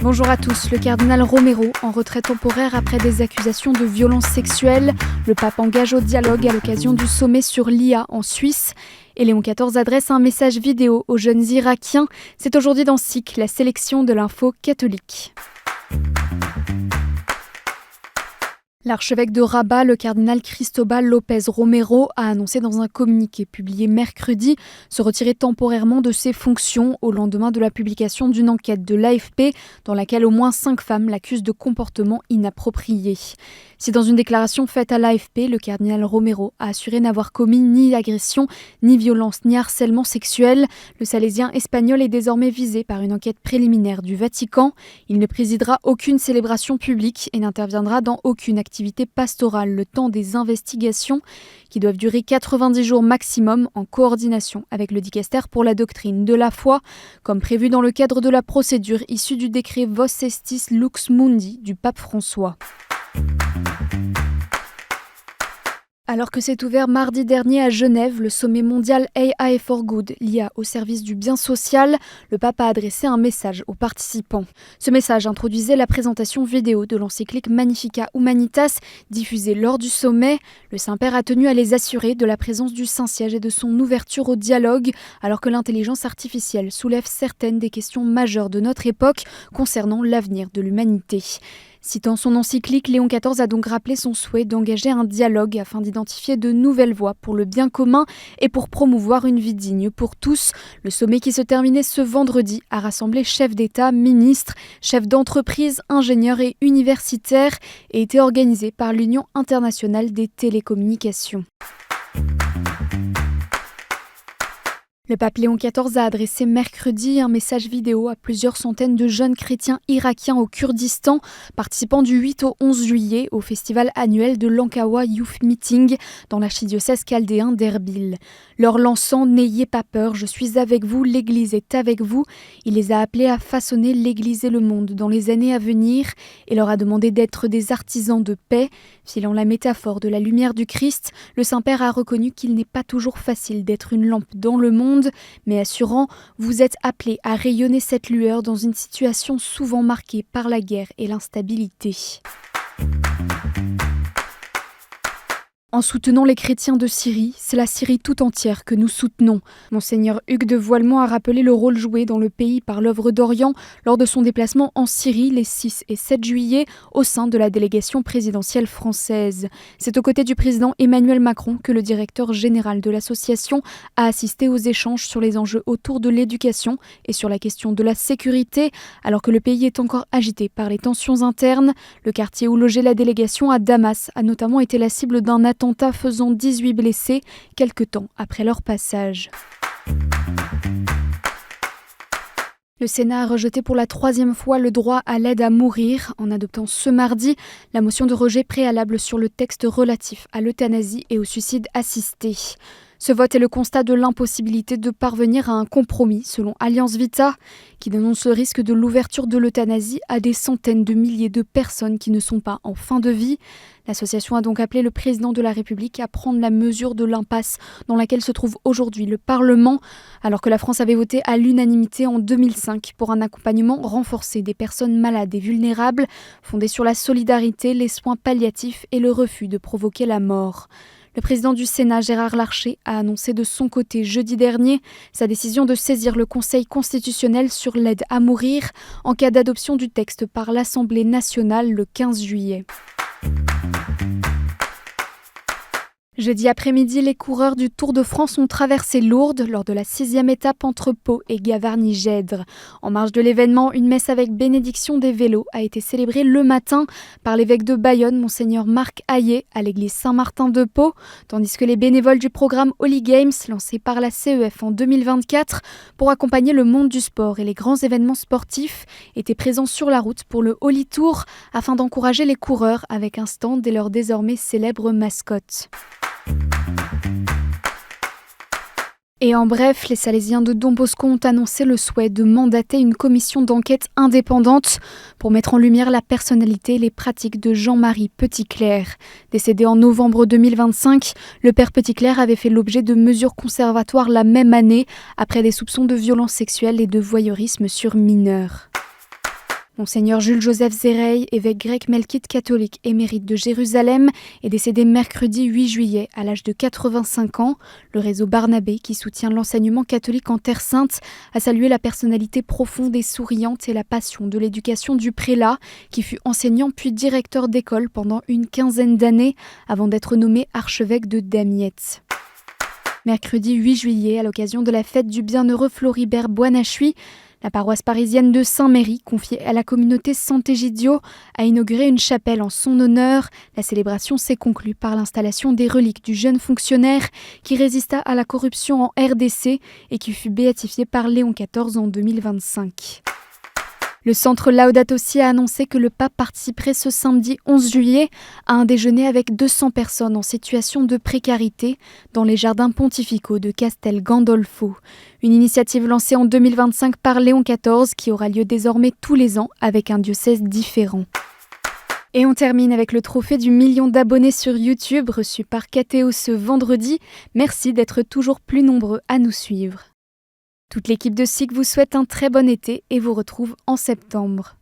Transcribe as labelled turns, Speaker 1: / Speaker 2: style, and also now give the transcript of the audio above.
Speaker 1: Bonjour à tous. Le cardinal Romero, en retrait temporaire après des accusations de violences sexuelles. Le pape engage au dialogue à l'occasion du sommet sur l'IA en Suisse. Et Léon XIV adresse un message vidéo aux jeunes Irakiens. C'est aujourd'hui dans SIC, la sélection de l'info catholique. L'archevêque de Rabat, le cardinal Cristóbal López Romero, a annoncé dans un communiqué publié mercredi se retirer temporairement de ses fonctions au lendemain de la publication d'une enquête de l'AFP dans laquelle au moins 5 femmes l'accusent de comportements inappropriés. Si dans une déclaration faite à l'AFP, le cardinal Romero a assuré n'avoir commis ni agression, ni violence, ni harcèlement sexuel, le salésien espagnol est désormais visé par une enquête préliminaire du Vatican. Il ne présidera aucune célébration publique et n'interviendra dans aucune activité pastorale le temps des investigations qui doivent durer 90 jours maximum en coordination avec le dicaster pour la doctrine de la foi, comme prévu dans le cadre de la procédure issue du décret Vos Estis Lux Mundi du pape François. Alors que s'est ouvert mardi dernier à Genève le sommet mondial AI for Good, l'IA au service du bien social, le pape a adressé un message aux participants. Ce message introduisait la présentation vidéo de l'encyclique Magnificat Humanitas diffusée lors du sommet. Le Saint-Père a tenu à les assurer de la présence du Saint-Siège et de son ouverture au dialogue, alors que l'intelligence artificielle soulève certaines des questions majeures de notre époque concernant l'avenir de l'humanité. Citant son encyclique, Léon XIV a donc rappelé son souhait d'engager un dialogue afin d'identifier de nouvelles voies pour le bien commun et pour promouvoir une vie digne pour tous. Le sommet qui se terminait ce vendredi a rassemblé chefs d'État, ministres, chefs d'entreprise, ingénieurs et universitaires et était organisé par l'Union internationale des télécommunications. Le pape Léon XIV a adressé mercredi un message vidéo à plusieurs centaines de jeunes chrétiens irakiens au Kurdistan, participant du 8 au 11 juillet au festival annuel de l'Ankawa Youth Meeting dans l'archidiocèse chaldéen d'Erbil. Leur lançant « N'ayez pas peur, je suis avec vous, l'Église est avec vous », il les a appelés à façonner l'Église et le monde dans les années à venir et leur a demandé d'être des artisans de paix. Filant la métaphore de la lumière du Christ, le Saint-Père a reconnu qu'il n'est pas toujours facile d'être une lampe dans le monde, mais assurant « Vous êtes appelés à rayonner cette lueur dans une situation souvent marquée par la guerre et l'instabilité ». En soutenant les chrétiens de Syrie, c'est la Syrie tout entière que nous soutenons. Monseigneur Hugues de Voilemont a rappelé le rôle joué dans le pays par l'œuvre d'Orient lors de son déplacement en Syrie les 6 et 7 juillet au sein de la délégation présidentielle française. C'est aux côtés du président Emmanuel Macron que le directeur général de l'association a assisté aux échanges sur les enjeux autour de l'éducation et sur la question de la sécurité, alors que le pays est encore agité par les tensions internes. Le quartier où logeait la délégation à Damas a notamment été la cible d'un attentat faisant 18 blessés quelque temps après leur passage. Le Sénat a rejeté pour la 3e fois le droit à l'aide à mourir en adoptant ce mardi la motion de rejet préalable sur le texte relatif à l'euthanasie et au suicide assisté. Ce vote est le constat de l'impossibilité de parvenir à un compromis, selon Alliance Vita, qui dénonce le risque de l'ouverture de l'euthanasie à des centaines de milliers de personnes qui ne sont pas en fin de vie. L'association a donc appelé le président de la République à prendre la mesure de l'impasse dans laquelle se trouve aujourd'hui le Parlement, alors que la France avait voté à l'unanimité en 2005 pour un accompagnement renforcé des personnes malades et vulnérables, fondé sur la solidarité, les soins palliatifs et le refus de provoquer la mort. Le président du Sénat, Gérard Larcher, a annoncé de son côté jeudi dernier sa décision de saisir le Conseil constitutionnel sur l'aide à mourir en cas d'adoption du texte par l'Assemblée nationale le 15 juillet. Jeudi après-midi, les coureurs du Tour de France ont traversé Lourdes lors de la 6e étape entre Pau et Gavarnie-Gèdre. En marge de l'événement, une messe avec bénédiction des vélos a été célébrée le matin par l'évêque de Bayonne, Monseigneur Marc Hayet, à l'église Saint-Martin de Pau, tandis que les bénévoles du programme Holy Games, lancé par la CEF en 2024 pour accompagner le monde du sport et les grands événements sportifs, étaient présents sur la route pour le Holy Tour afin d'encourager les coureurs avec un stand et leur désormais célèbre mascotte. Et en bref, les Salésiens de Don Bosco ont annoncé le souhait de mandater une commission d'enquête indépendante pour mettre en lumière la personnalité et les pratiques de Jean-Marie Petitclerc. Décédé en novembre 2025, le père Petitclerc avait fait l'objet de mesures conservatoires la même année après des soupçons de violences sexuelles et de voyeurisme sur mineurs. Monseigneur Jules-Joseph Zéreille, évêque grec melkite catholique émérite de Jérusalem, est décédé mercredi 8 juillet à l'âge de 85 ans. Le réseau Barnabé, qui soutient l'enseignement catholique en Terre Sainte, a salué la personnalité profonde et souriante et la passion de l'éducation du prélat, qui fut enseignant puis directeur d'école pendant une quinzaine d'années avant d'être nommé archevêque de Damiette. Mercredi 8 juillet, à l'occasion de la fête du bienheureux Floribert Buonaschui, la paroisse parisienne de Saint-Méry, confiée à la communauté Sant'Egidio, a inauguré une chapelle en son honneur. La célébration s'est conclue par l'installation des reliques du jeune fonctionnaire qui résista à la corruption en RDC et qui fut béatifié par Léon XIV en 2025. Le centre Laudato Si a annoncé que le pape participerait ce samedi 11 juillet à un déjeuner avec 200 personnes en situation de précarité dans les jardins pontificaux de Castel Gandolfo. Une initiative lancée en 2025 par Léon XIV qui aura lieu désormais tous les ans avec un diocèse différent. Et on termine avec le trophée du million d'abonnés sur YouTube reçu par Kathéo ce vendredi. Merci d'être toujours plus nombreux à nous suivre. Toute l'équipe de SIC vous souhaite un très bon été et vous retrouve en septembre.